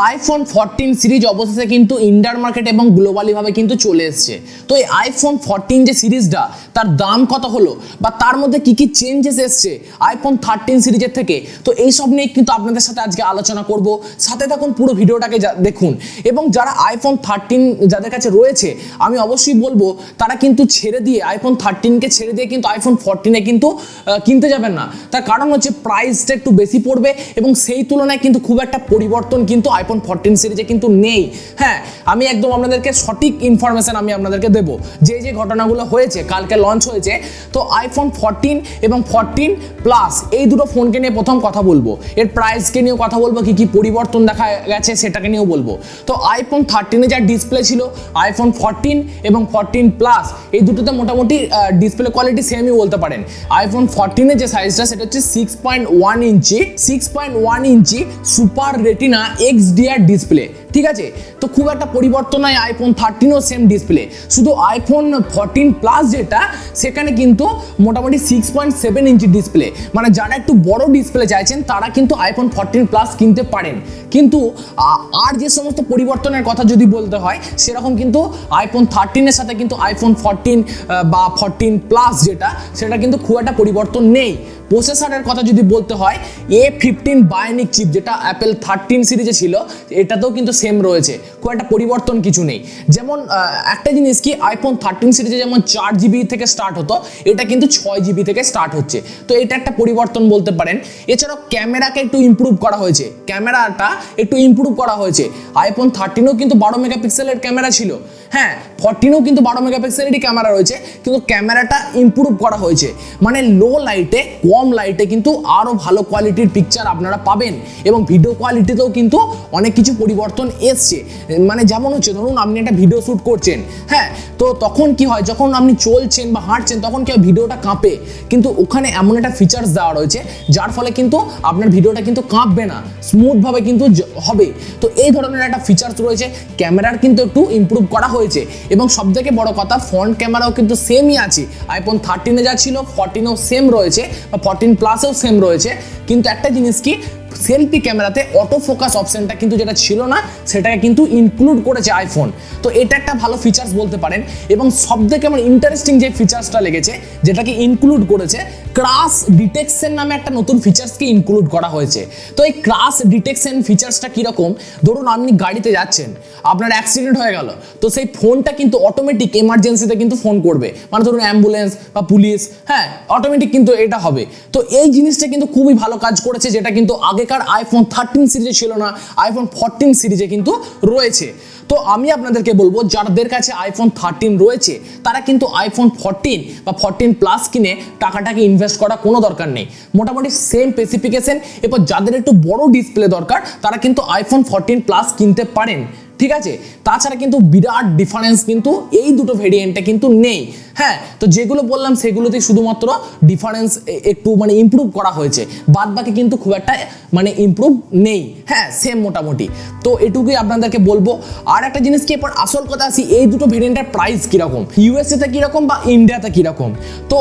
IPhone 14 series অবশেষে কিন্তু Indian market এবং গ্লোবালি ভাবে কিন্তু চলে এসেছে। তো এই আইফোন 14 যে সিরিজটা তার দাম কত হলো বা তার মধ্যে কি কি চেঞ্জেস এসছে আইফোন 13 সিরিজের থেকে, তো এই সব নিয়ে কিন্তু আপনাদের সাথে আজকে আলোচনা করব। সাথে থাকুন, পুরো ভিডিওটাকে দেখুন। এবং যারা আইফোন 13 যাদের কাছে রয়েছে আমি অবশ্যই বলবো তারা কিন্তু ছেড়ে দিয়ে আইফোন 13কে ছেড়ে দিয়ে কিন্তু আইফোন 14 কিন্তু কিনতে যাবেন না। তার কারণ হচ্ছে প্রাইসটা একটু বেশি পড়বে এবং সেই তুলনায় কিন্তু খুব একটা পরিবর্তন কিন্তু আইফোন 14 সিরিজে কিন্তু নেই। হ্যাঁ, আমি একদম আপনাদেরকে সঠিক ইনফরমেশন আমি আপনাদেরকে দেবো যে যে ঘটনাগুলো হয়েছে, কালকে লঞ্চ হয়েছে। তো আইফোন 14 এবং 14 প্লাস এই দুটো ফোনকে নিয়ে প্রথম কথা বলবো, এর প্রাইসকে নিয়েও কথা বলবো, কি কি পরিবর্তন দেখা গেছে সেটাকে নিয়েও বলবো। তো আইফোন 13 যা ডিসপ্লে ছিল আইফোন 14 এবং 14 প্লাস এই দুটোতে মোটামুটি ডিসপ্লে কোয়ালিটি সেমই বলতে পারেন। আইফোন 14 যে সাইজটা সেটা হচ্ছে 6.1 ইঞ্চি সুপার রেটিনা XDR ডিসপ্লে, ঠিক আছে। তো খুব একটা পরিবর্তন নয়, আইফোন 13ও সেম ডিসপ্লে, শুধু আইফোন 14 প্লাস যেটা সেখানে কিন্তু মোটামুটি 6.7 ইঞ্চি ডিসপ্লে। মানে যারা একটু বড় ডিসপ্লে চাইছেন তারা কিন্তু আইফোন 14 প্লাস কিনতে পারেন। কিন্তু আর যে সমস্ত পরিবর্তনের কথা যদি বলতে হয় সেরকম কিন্তু আইফোন 13 এর সাথে কিন্তু আইফোন 14 বা 14 প্লাস যেটা সেটা কিন্তু খুব একটা পরিবর্তন নেই। প্রসেসরের কথা যদি বলতে হয় A15 বায়োনিক চিপ যেটা অ্যাপেল 13 সিরিজে ছিল এটাতেও কিন্তু সেম রয়েছে, খুব একটা পরিবর্তন কিছু নেই। যেমন একটা জিনিস কি, আইফোন 13 সিরিজে যেমন 4GB থেকে স্টার্ট হতো এটা কিন্তু 6GB থেকে স্টার্ট হচ্ছে, তো এটা একটা পরিবর্তন বলতে পারেন। এছাড়াও ক্যামেরাকে একটু ইমপ্রুভ করা হয়েছে, ক্যামেরাটা একটু ইমপ্রুভ করা হয়েছে। আইফোন 13ও কিন্তু 12 মেগাপিক্সেলের ক্যামেরা ছিল, হ্যাঁ 14ও কিন্তু 12 মেগাপিক্সেলেরই ক্যামেরা রয়েছে, কিন্তু ক্যামেরাটা ইমপ্রুভ করা হয়েছে। মানে লো লাইটে, কম লাইটে কিন্তু আরও ভালো কোয়ালিটির পিকচার আপনারা পাবেন এবং ভিডিও কোয়ালিটিতেও কিন্তু অনেক কিছু পরিবর্তন এসছে। মানে যেমন হচ্ছে ধরুন আপনি একটা ভিডিও শ্যুট করছেন, হ্যাঁ, তো তখন কি হয় যখন আপনি চলছেন বা হাঁটছেন তখন কি হয় ভিডিওটা কাঁপে, কিন্তু ওখানে এমন একটা ফিচার্স দেওয়া রয়েছে যার ফলে কিন্তু আপনার ভিডিওটা কিন্তু কাঁপবে না, স্মুথভাবে কিন্তু হবে। তো এই ধরনের একটা ফিচার্স রয়েছে, ক্যামেরার কিন্তু একটু ইমপ্রুভ করা হয়েছে। এবং সবথেকে বড় কথা ফ্রন্ট ক্যামেরাও কিন্তু সেমই আছে, আইফোন 13 যা ছিল 14ও সেম রয়েছে বা 14 প্লাসেও সেম রয়েছে। কিন্তু একটা জিনিস কি, সেলফি ক্যামেরাতে অটো ফোকাস অপশনটা কিন্তু যেটা ছিল না সেটাকে কিন্তু ইনক্লুড করেছে আইফোন, তো এটা একটা ভালো ফিচার্স বলতে পারেন। এবং সবথেকে আমার ইন্টারেস্টিং যে ফিচার্সটা লেগেছে যেটাকে ইনক্লুড করেছে, ক্রাশ ডিটেকশন নামে একটা নতুন ফিচার্সকে ইনক্লুড করা হয়েছে। তো এই ক্রাশ ডিটেকশন ফিচার্সটা কীরকম, ধরুন আপনি গাড়িতে যাচ্ছেন, আপনার অ্যাক্সিডেন্ট হয়ে গেল, তো সেই ফোনটা কিন্তু অটোমেটিক এমার্জেন্সিতে কিন্তু ফোন করবে, মানে ধরুন অ্যাম্বুলেন্স বা পুলিশ, হ্যাঁ অটোমেটিক কিন্তু এটা হবে। তো এই জিনিসটা কিন্তু খুবই ভালো কাজ করেছে, যেটা কিন্তু আগেকার আইফোন 13 সিরিজে ছিল না, আইফোন 14 সিরিজে কিন্তু রয়েছে। তো আমি আপনাদেরকে বলবো যাদের কাছে আইফোন 13 রয়েছে তারা কিন্তু আইফোন 14 বা 14 প্লাস কিনে টাকাটাকে ইনভেস্ট করা কোনো দরকার নেই, মোটামুটি সেম স্পেসিফিকেশন। এরপর যাদের একটু বড় ডিসপ্লে দরকার তারা কিন্তু আইফোন 14 প্লাস কিনতে পারেন, ঠিক আছে। তাছাড়া কিন্তু বিরাট ডিফারেন্স কিন্তু এই দুটো ভেরিয়েন্টে কিন্তু নেই। হ্যাঁ, তো যেগুলো বললাম সেগুলোতেই শুধুমাত্র ডিফারেন্স একটু মানে ইমপ্রুভ করা হয়েছে, বাদ বাকি কিন্তু খুব একটা মানে ইমপ্রুভ নেই, হ্যাঁ সেম মোটামুটি। তো এটুকুই আপনাদেরকে বলবো। আর একটা জিনিস কি, এরপর আসল কথা আসি, এই দুটো ভেরিয়েন্টের প্রাইস কীরকম, ইউএসএতে কীরকম বা ইন্ডিয়াতে কীরকম। তো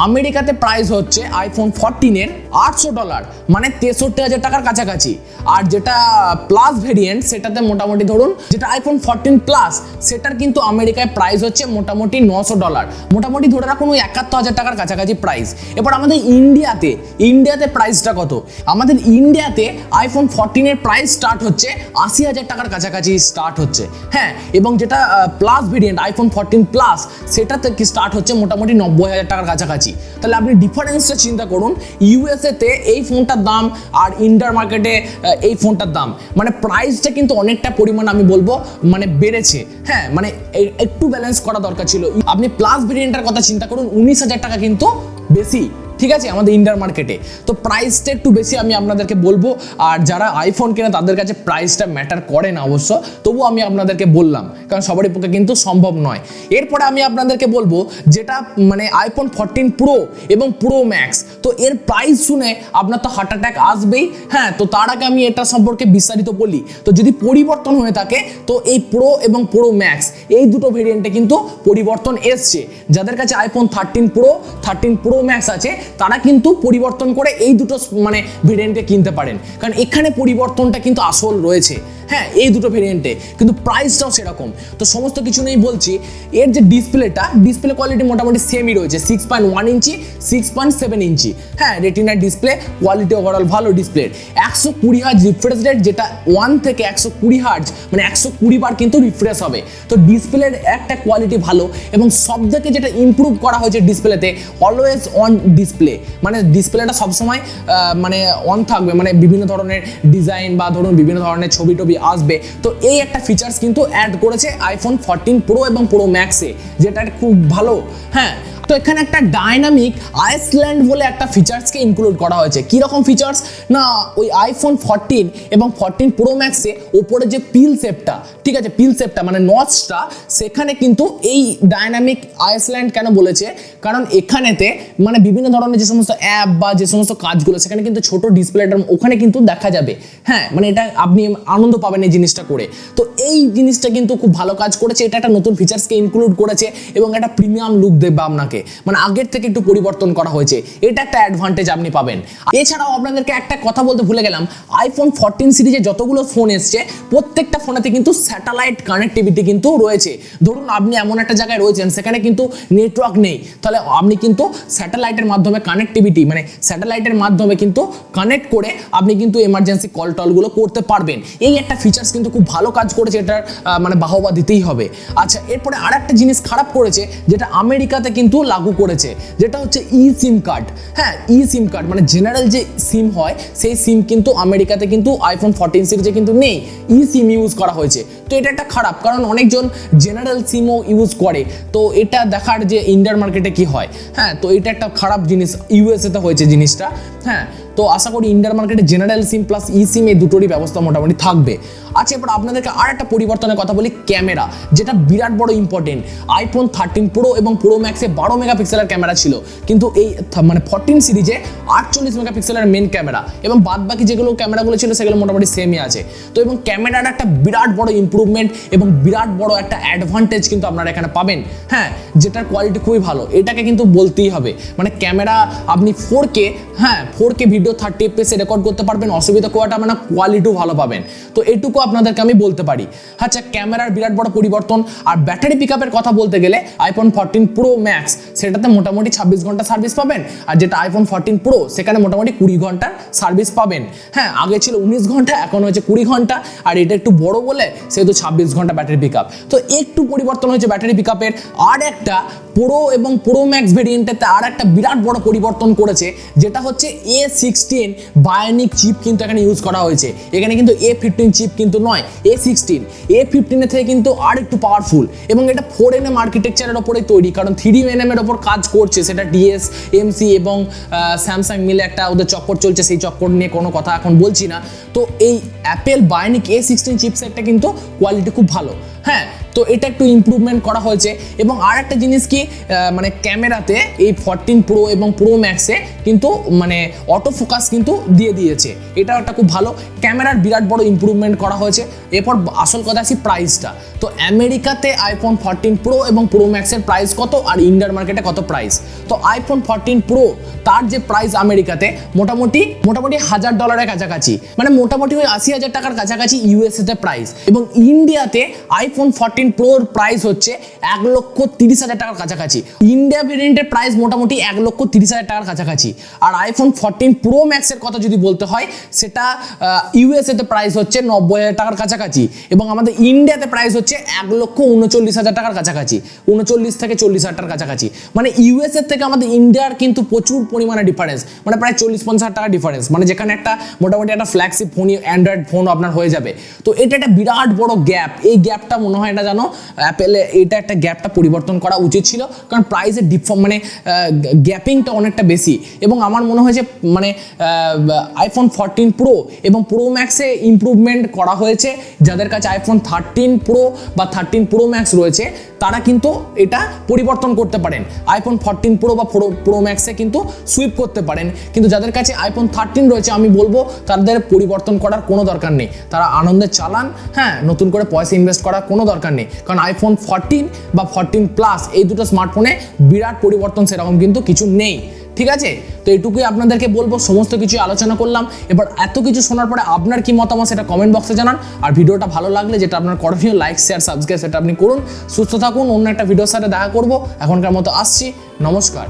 আমেরিকাতে প্রাইস হচ্ছে আইফোন 14-এর $800, মানে 63,000 টাকার কাছাকাছি। আর যেটা প্লাস ভেরিয়েন্ট সেটাতে মোটামুটি ধরুন যেটা আইফোন 14 প্লাস সেটার কিন্তু আমেরিকায় প্রাইস হচ্ছে মোটামুটি $900, মোটামুটি ধরে রাখুন ওই 71,000 টাকার কাছাকাছি প্রাইস। এরপর আমাদের ইন্ডিয়াতে প্রাইসটা কত, আমাদের ইন্ডিয়াতে আইফোন 14-এর প্রাইস স্টার্ট হচ্ছে 80,000 টাকার কাছাকাছি স্টার্ট হচ্ছে, হ্যাঁ। এবং যেটা প্লাস ভেরিয়েন্ট আইফোন 14 প্লাস সেটা থেকে স্টার্ট হচ্ছে মোটামুটি 90,000 টাকার কাছাকাছি। তাহলে আপনি ডিফারেন্সটা চিন্তা করুন, ইউএসএতে এই ফোনটার দাম আর ইন্ডিয়ার মার্কেটে এই ফোনটার দাম, মানে প্রাইসটা কিন্তু অনেকটা পরিমাণ আমি বলবো মানে বেড়েছে। হ্যাঁ, মানে একটু ব্যালেন্স করা দরকার ছিল। আপনি প্লাস ভেরিয়েন্টের কথা চিন্তা করুন, 19,000 টাকা কিন্তু বেশি, ঠিক আছে, আমাদের ইন্ডিয়ান মার্কেটে। তো প্রাইসটা একটু বেশি আমি আপনাদেরকে বলবো। আর যারা আইফোন কেনে তাদের কাছে প্রাইসটা ম্যাটার করে না অবশ্য, তবু আমি আপনাদেরকে বললাম, কারণ সবারই পক্ষে কিন্তু সম্ভব নয়। এরপরে আমি আপনাদেরকে বলবো যেটা মানে আইফোন 14 প্রো এবং প্রো ম্যাক্স, তো এর প্রাইস শুনে আপনার তো হার্ট অ্যাটাক আসবেই। হ্যাঁ, তো তার আগে আমি এটা সম্পর্কে বিস্তারিত বলি। তো যদি পরিবর্তন হয়ে থাকে তো এই প্রো এবং প্রো ম্যাক্স এই দুটো ভেরিয়েন্টে কিন্তু পরিবর্তন এসছে। যাদের কাছে আইফোন 13 প্রো 13 প্রো ম্যাক্স আছে তারা কিন্তু পরিবর্তন করে এই দুটো মানে ভেরিয়েন্টে কিনতে পারেন, কারণ এখানে পরিবর্তনটা কিন্তু আসল রয়েছে। হ্যাঁ, এই দুটো ভেরিয়েন্টে কিন্তু প্রাইসটাও সেরকম। তো সমস্ত কিছু নেই বলছি, এর যে ডিসপ্লে কোয়ালিটি মোটামুটি সেমই রয়েছে, 6.1 ইঞ্চি 6.7 ইঞ্চি। হ্যাঁ, রেটিনার ডিসপ্লে কোয়ালিটি ওভারঅল ভালো ডিসপ্লের। 120 হার্জ রিফ্রেশ রেট, যেটা 1 থেকে 120 হার্জ মানে 120 বার কিন্তু রিফ্রেশ হবে। তো ডিসপ্লের একটা কোয়ালিটি ভালো, এবং সব থেকে যেটা ইমপ্রুভ করা হয়েছে ডিসপ্লেতে, অলওয়েজ অন ডিসপ্লে, মানে ডিসপ্লেটা সবসময় মানে অন থাকবে, মানে বিভিন্ন ধরনের ডিজাইন বা ধরুন বিভিন্ন ধরনের ছবি টবি আসবে। তো এই একটা ফিচার্স কিন্তু অ্যাড করেছে আইফোন 14 প্রো এবং প্রো ম্যাক্সে, যেটা খুব ভালো। হ্যাঁ, তো এখানে একটা ডাইনামিক আইসল্যান্ড বলে একটা ফিচার্সকে ইনক্লুড করা হয়েছে। কীরকম ফিচার্স না, ওই আইফোন 14 এবং 14 প্রো ম্যাক্সে ওপরে যে পিল শেপটা, ঠিক আছে, পিল শেপটা মানে নচটা, সেখানে কিন্তু এই ডাইনামিক আইসল্যান্ড কেন বলেছে, কারণ এখানেতে মানে বিভিন্ন ধরনের যে সমস্ত অ্যাপ বা যে সমস্ত কাজগুলো সেখানে কিন্তু ছোট ডিসপ্লেটার ওখানে কিন্তু দেখা যাবে। হ্যাঁ, মানে এটা আপনি আনন্দ পাবেন এই জিনিসটা করে। তো এই জিনিসটা কিন্তু খুব ভালো কাজ করেছে, এটা একটা নতুন ফিচার্সকে ইনক্লুড করেছে এবং একটা প্রিমিয়াম লুক দেবে আপনাকে, মানে আগের থেকে একটু পরিবর্তন করা হয়েছে, এটা একটা অ্যাডভান্টেজ আপনি পাবেন। এছাড়াও আপনাদেরকে একটা কথা বলতে ভুলে গেলাম, আইফোন 14 সিরিজে যতগুলো ফোন এসছে প্রত্যেকটা ফোনেতে কিন্তু স্যাটেলাইট কানেক্টিভিটি কিন্তু রয়েছে। ধরুন আপনি এমন একটা জায়গায় রয়েছেন সেখানে কিন্তু নেটওয়ার্ক নেই, তাহলে আপনি কিন্তু স্যাটেলাইটের মাধ্যমে কানেক্টিভিটি মানে স্যাটেলাইটের মাধ্যমে কিন্তু কানেক্ট করে আপনি কিন্তু এমার্জেন্সি কল টলগুলো করতে পারবেন। এই একটা ফিচার্স কিন্তু খুব ভালো কাজ করেছে, এটার মানে বাহবা দিতেই হবে। আচ্ছা, এরপরে আর একটা জিনিস খারাপ করেছে যেটা আমেরিকাতে কিন্তু লাগু করেছে, যেটা হচ্ছে ই সিম কার্ড। হ্যাঁ, ই সিম কার্ড মানে জেনারেল যে সিম হয় সেই সিম কিন্তু আমেরিকাতে কিন্তু আইফোন 14 সিরিজে কিন্তু নেই, ই সিম ইউজ করা হয়েছে। তো এটা একটা খারাপ, কারণ অনেকজন জেনারেল সিমও ইউজ করে, তো এটা দেখার যে ইন্ডিয়ান মার্কেটে কি হয়। হ্যাঁ, তো এটা একটা খারাপ জিনিস, ইউএসএতে হয়েছে জিনিসটা। হ্যাঁ, তো আশা করি ইন্ডিয়ান মার্কেটে জেনারেল সিম প্লাস ই সিম এই দুটোরই ব্যবস্থা মোটামুটি থাকবে। আচ্ছা, এবার আপনাদেরকে আর একটা পরিবর্তনের কথা বলি, ক্যামেরা, যেটা বিরাট বড় ইম্পর্টেন্ট। আইফোন 13 প্রো এবং প্রো ম্যাক্সে 12 মেগাপিক্সেলের ক্যামেরা ছিল, কিন্তু এই মানে 14 সিরিজে 48 মেগাপিক্সেলের মেন ক্যামেরা, এবং বাদ বাকি যেগুলো ক্যামেরাগুলো ছিল সেগুলো মোটামুটি সেমই আছে। তো এবং ক্যামেরার একটা বিরাট বড় ইম্প্রুভমেন্ট এবং বিরাট বড় একটা অ্যাডভান্টেজ কিন্তু আপনারা এখানে পাবেন। হ্যাঁ, যেটার কোয়ালিটি খুবই ভালো, এটাকে কিন্তু বলতেই হবে। মানে ক্যামেরা আপনি 4K, হ্যাঁ 4K ভিডিও 30 FPS রেকর্ড করতে পারবেন, অসুবিধা খুব একটা, মানে কোয়ালিটিও ভালো পাবেন। তো এইটুকু আপনাদেরকে আমি বলতে পারি। আচ্ছা, ক্যামেরার বিরাট বড় পরিবর্তন। আর ব্যাটারি পিকআপের কথা বলতে গেলে আইফোন 14 প্রো ম্যাক্স সেটাতে মোটামুটি 26 ঘন্টা সার্ভিস পাবেন, আর যেটা আইফোন 14 প্রো সেখানে মোটামুটি 20 ঘন্টার সার্ভিস পাবেন। হ্যাঁ, আগে ছিল 19 ঘন্টা, এখন হয়েছে 20 ঘন্টা, আর এটা একটু বড় বলে সেহেতু 26 ঘন্টা ব্যাটারি পিকআপ। তো একটু পরিবর্তন হয়েছে ব্যাটারি পিকআপের। আর একটা প্রো এবং প্রো ম্যাক্স ভেরিয়েন্টেতে আর একটা বিরাট বড় পরিবর্তন করেছে, যেটা হচ্ছে A16 বায়োনিক চিপ কিন্তু এখানে ইউজ করা হয়েছে। এখানে কিন্তু A15 চিপ কিন্তু নয়, A16। A15 এর থেকে কিন্তু আর একটু পাওয়ারফুল, এবং এটা 4nm আর্কিটেকচারের ওপরে তৈরি, কারণ 3nm এর ওপর কাজ করছে, সেটা TSMC এবং স্যামসাং মিলে একটা ওদের চক্কর চলছে, সেই চক্কর নিয়ে কোনো কথা এখন বলছি না। তো এই অ্যাপেল বায়োনিক A16 চিপসেটটা কিন্তু কোয়ালিটি খুব ভালো। হ্যাঁ, তো এটা একটু ইমপ্রুভমেন্ট করা হয়েছে। এবং আর একটা জিনিস কি, মানে ক্যামেরাতে এই 14 প্রো এবং প্রো ম্যাক্সে কিন্তু মানে অটো ফোকাস কিন্তু দিয়ে দিয়েছে, এটাও একটা খুব ভালো। ক্যামেরার বিরাট বড় ইমপ্রুভমেন্ট করা হয়েছে। এরপর আসল কথা আসি প্রাইসটা। তো আমেরিকাতে আইফোন 14 প্রো এবং প্রো ম্যাক্সের প্রাইস কত, আর ইন্ডিয়ান মার্কেটে কত প্রাইস? তো আইফোন 14 প্রো তার যে প্রাইস আমেরিকাতে মোটামুটি $1000 কাছাকাছি, মানে মোটামুটি ওই 80,000 টাকার কাছাকাছি ইউএসএতে প্রাইস। এবং ইন্ডিয়াতে আইফোন 14 প্রোর প্রাইস হচ্ছে 1,30,000 টাকার কাছাকাছি। ইন্ডিয়া ভেরিয়েন্টের প্রাইস মোটামুটি 1,30,000 টাকার কাছাকাছি। আর আইফোন 14 প্রো ম্যাক্সের কথা যদি বলতে হয়, সেটা ইউএসএতে প্রাইস হচ্ছে 90,000 টাকার কাছাকাছি, এবং আমাদের ইন্ডিয়াতে প্রাইস হচ্ছে 1,39,000 টাকার কাছাকাছি, 39 থেকে 40,000 টাকার কাছাকাছি। মানে ইউএসএ থেকে আমাদের ইন্ডিয়ার কিন্তু প্রচুর পরিমাণে ডিফারেন্স, মানে প্রায় 40-50 টাকা ডিফারেন্স, মানে যেখানে একটা মোটামুটি একটা ফ্ল্যাগশিপ ফোন, অ্যান্ড্রয়েড ফোন আপনার হয়ে যাবে। তো এটা একটা বিরাট বড় গ্যাপ। এই গ্যাপটা মনে হয় না জানো অ্যাপেলে, এটা একটা গ্যাপটা পরিবর্তন করা উচিত ছিল, কারণ প্রাইসের মানে গ্যাপিংটা অনেকটা বেশি। এবং আমার মনে হয় যে মানে আইফোন 14 প্রো এবং প্রো ম্যাক্সে ইমপ্রুভমেন্ট করা হয়েছে। যাদের কাছে আইফোন 13 প্রো বা 13 প্রো ম্যাক্স রয়েছে তারা কিন্তু এটা পরিবর্তন করতে পারেন, আইফোন 14 প্রো বা প্রো ম্যাক্সে কিন্তু সুইপ করতে পারেন। কিন্তু যাদের কাছে আইফোন 13 রয়েছে, আমি বলবো তাদের পরিবর্তন করার কোনো দরকার নেই, তারা আনন্দে চালান। হ্যাঁ, নতুন করে পয়সা ইনভেস্ট করার কোনো দরকার নেই, কারণ আইফোন 14 বা 14 প্লাস এই দুটো স্মার্টফোনে বিরাট পরিবর্তন সেরকম কিন্তু কিছু নেই। ঠিক আছে, তো এইটুকুই আপনাদেরকে বলবো, সমস্ত কিছু আলোচনা করলাম। এবার এত কিছু শোনার পরে আপনার কি মতামত সেটা কমেন্ট বক্সে জানান। আর ভিডিওটা ভালো লাগলে যেটা আপনার করণীয়, লাইক শেয়ার সাবস্ক্রাইব সেটা আপনি করুন। সুস্থ থাকুন, অন্য একটা ভিডিওর সাথে দেখা করব। এখনকার মতো আসছি, নমস্কার।